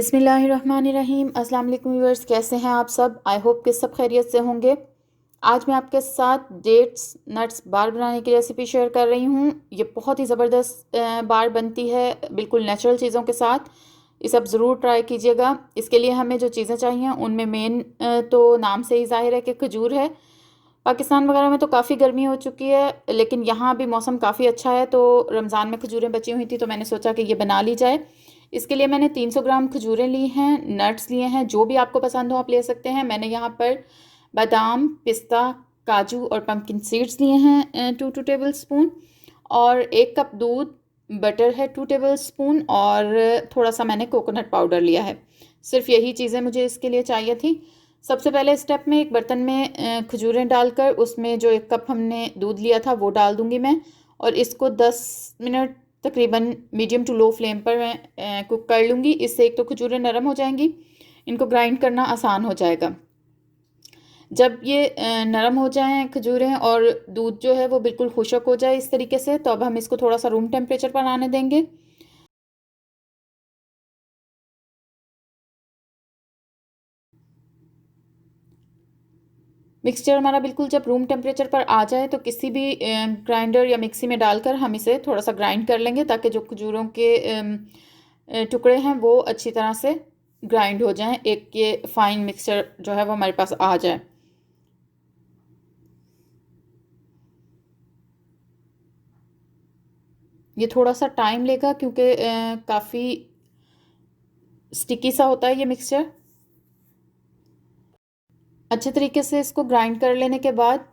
बिस्मिल्लाहिर्रहमानिर्रहीम। अस्सलाम वालेकुम व्यूअर्स, कैसे हैं आप सब? आई होप कि सब खैरियत से होंगे। आज मैं आपके साथ डेट्स नट्स बार बनाने की रेसिपी शेयर कर रही हूँ। ये बहुत ही ज़बरदस्त बार बनती है बिल्कुल नेचुरल चीज़ों के साथ। इसे आप ज़रूर ट्राई कीजिएगा। इसके लिए हमें जो चीज़ें चाहिए उनमें मेन तो नाम से ही ज़ाहिर है कि खजूर है। पाकिस्तान वगैरह में तो काफ़ी गर्मी हो चुकी है, लेकिन यहाँ भी मौसम काफ़ी अच्छा है, तो रमज़ान में खजूरें बची हुई थी तो मैंने सोचा कि ये बना ली जाए। इसके लिए मैंने 300 ग्राम खजूरें ली हैं, नट्स लिए हैं, जो भी आपको पसंद हो आप ले सकते हैं। मैंने यहाँ पर बादाम, पिस्ता, काजू और पम्पकिन सीड्स लिए हैं 2 टेबल स्पून, और 1 कप दूध, बटर है 2 टेबल स्पून, और थोड़ा सा मैंने कोकोनट पाउडर लिया है। सिर्फ यही चीज़ें मुझे इसके लिए चाहिए थी। सबसे पहले स्टेप में एक बर्तन में खजूरें डालकर उसमें जो 1 कप हमने दूध लिया था वो डाल दूँगी मैं, और इसको 10 मिनट तकरीबन मीडियम टू लो फ्लेम पर मैं कुक कर लूँगी। इससे एक तो खजूरें नरम हो जाएंगी, इनको ग्राइंड करना आसान हो जाएगा। जब ये नरम हो जाएं खजूरें और दूध जो है वो बिल्कुल खुश्क हो जाए इस तरीके से, तो अब हम इसको थोड़ा सा रूम टेम्परेचर पर आने देंगे। मिक्सचर हमारा बिल्कुल जब रूम टेम्परेचर पर आ जाए तो किसी भी ग्राइंडर या मिक्सी में डालकर हम इसे थोड़ा सा ग्राइंड कर लेंगे, ताकि जो खजूरों के टुकड़े हैं वो अच्छी तरह से ग्राइंड हो जाएं। एक ये फाइन मिक्सचर जो है वो हमारे पास आ जाए। ये थोड़ा सा टाइम लेगा क्योंकि काफ़ी स्टिकी सा होता है ये मिक्सचर। अच्छे तरीके से इसको ग्राइंड कर लेने के बाद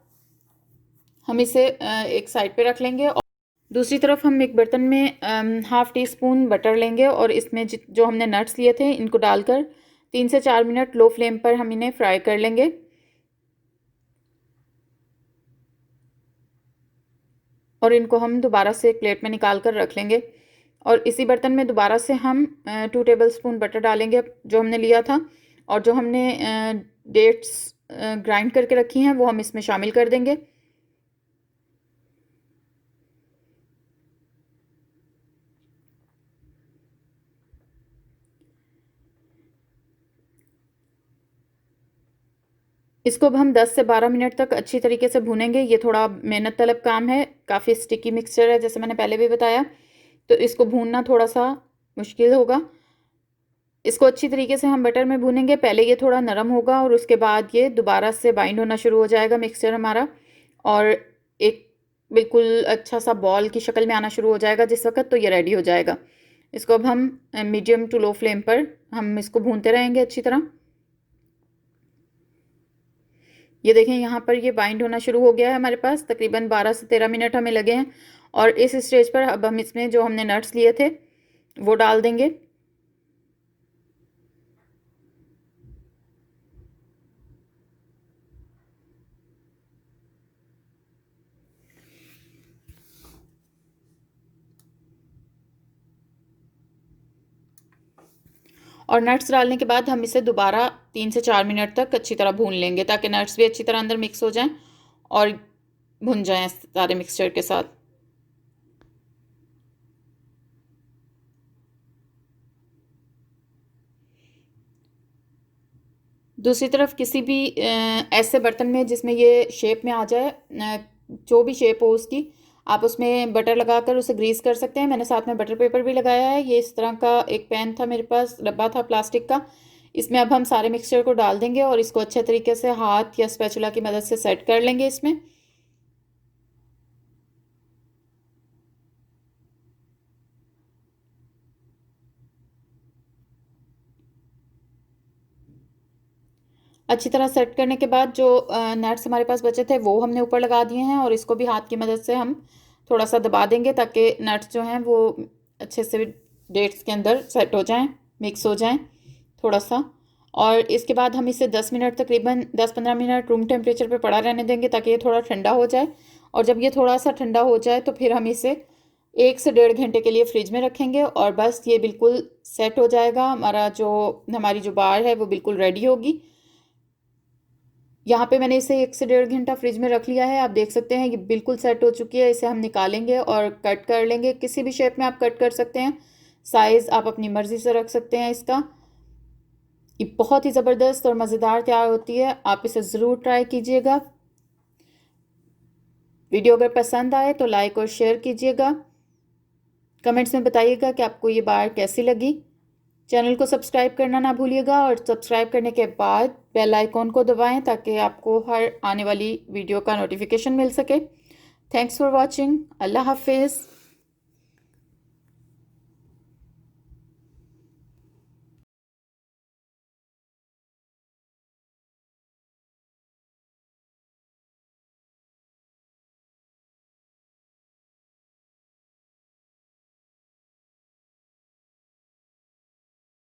हम इसे एक साइड पे रख लेंगे, और दूसरी तरफ हम एक बर्तन में हाफ़ टी स्पून बटर लेंगे, और इसमें जो हमने नट्स लिए थे इनको डालकर 3 से 4 मिनट लो फ्लेम पर हम इन्हें फ्राई कर लेंगे। और इनको हम दोबारा से एक प्लेट में निकाल कर रख लेंगे, और इसी बर्तन में दोबारा से हम 2 टेबल स्पून बटर डालेंगे जो हमने लिया था, और जो हमने डेट्स ग्राइंड करके रखी हैं वो हम इसमें शामिल कर देंगे। इसको अब हम 10 से 12 मिनट तक अच्छी तरीके से भूनेंगे। ये थोड़ा मेहनत तलब काम है, काफ़ी स्टिकी मिक्सचर है जैसे मैंने पहले भी बताया, तो इसको भूनना थोड़ा सा मुश्किल होगा। इसको अच्छी तरीके से हम बटर में भूनेंगे। पहले ये थोड़ा नरम होगा और उसके बाद ये दोबारा से बाइंड होना शुरू हो जाएगा मिक्सचर हमारा, और एक बिल्कुल अच्छा सा बॉल की शक्ल में आना शुरू हो जाएगा जिस वक्त, तो ये रेडी हो जाएगा। इसको अब हम मीडियम टू लो फ्लेम पर हम इसको भूनते रहेंगे अच्छी तरह। ये देखें यहाँ पर ये बाइंड होना शुरू हो गया है हमारे पास, तकरीबन 12 से 13 मिनट हमें लगे हैं। और इस स्टेज पर अब हम इसमें जो हमने नट्स लिए थे वो डाल देंगे। और नट्स डालने के बाद हम इसे दोबारा 3 से 4 मिनट तक अच्छी तरह भून लेंगे, ताकि नट्स भी अच्छी तरह अंदर मिक्स हो जाएं और भुन जाएं सारे मिक्सचर के साथ। दूसरी तरफ किसी भी ऐसे बर्तन में जिसमें ये शेप में आ जाए, जो भी शेप हो उसकी, आप उसमें बटर लगाकर उसे ग्रीस कर सकते हैं। मैंने साथ में बटर पेपर भी लगाया है। ये इस तरह का एक पैन था मेरे पास, डब्बा था प्लास्टिक का। इसमें अब हम सारे मिक्सचर को डाल देंगे और इसको अच्छे तरीके से हाथ या स्पैचुला की मदद से सेट कर लेंगे इसमें। अच्छी तरह सेट करने के बाद जो नट्स हमारे पास बचे थे वो हमने ऊपर लगा दिए हैं, और इसको भी हाथ की मदद से हम थोड़ा सा दबा देंगे, ताकि नट्स जो हैं वो अच्छे से डेट्स के अंदर सेट हो जाएं, मिक्स हो जाएं थोड़ा सा। और इसके बाद हम इसे 10 मिनट तकरीबन 10-15 मिनट रूम टेम्परेचर पे पड़ा रहने देंगे, ताकि ये थोड़ा ठंडा हो जाए। और जब ये थोड़ा सा ठंडा हो जाए तो फिर हम इसे 1 से 1.5 घंटे के लिए फ्रिज में रखेंगे, और बस ये बिल्कुल सेट हो जाएगा। हमारी जो बार है वो बिल्कुल रेडी होगी। यहाँ पे मैंने इसे 1 से 1.5 घंटा फ्रिज में रख लिया है। आप देख सकते हैं ये बिल्कुल सेट हो चुकी है। इसे हम निकालेंगे और कट कर लेंगे। किसी भी शेप में आप कट कर सकते हैं, साइज़ आप अपनी मर्ज़ी से रख सकते हैं इसका। ये बहुत ही ज़बरदस्त और मज़ेदार तैयार होती है। आप इसे ज़रूर ट्राई कीजिएगा। वीडियो अगर पसंद आए तो लाइक और शेयर कीजिएगा। कमेंट्स में बताइएगा कि आपको ये बार कैसी लगी। चैनल को सब्सक्राइब करना ना भूलिएगा और सब्सक्राइब करने के बाद बेल आइकॉन को दबाएं ताकि आपको हर आने वाली वीडियो का नोटिफिकेशन मिल सके। Thanks for watching. अल्लाह हाफिज़।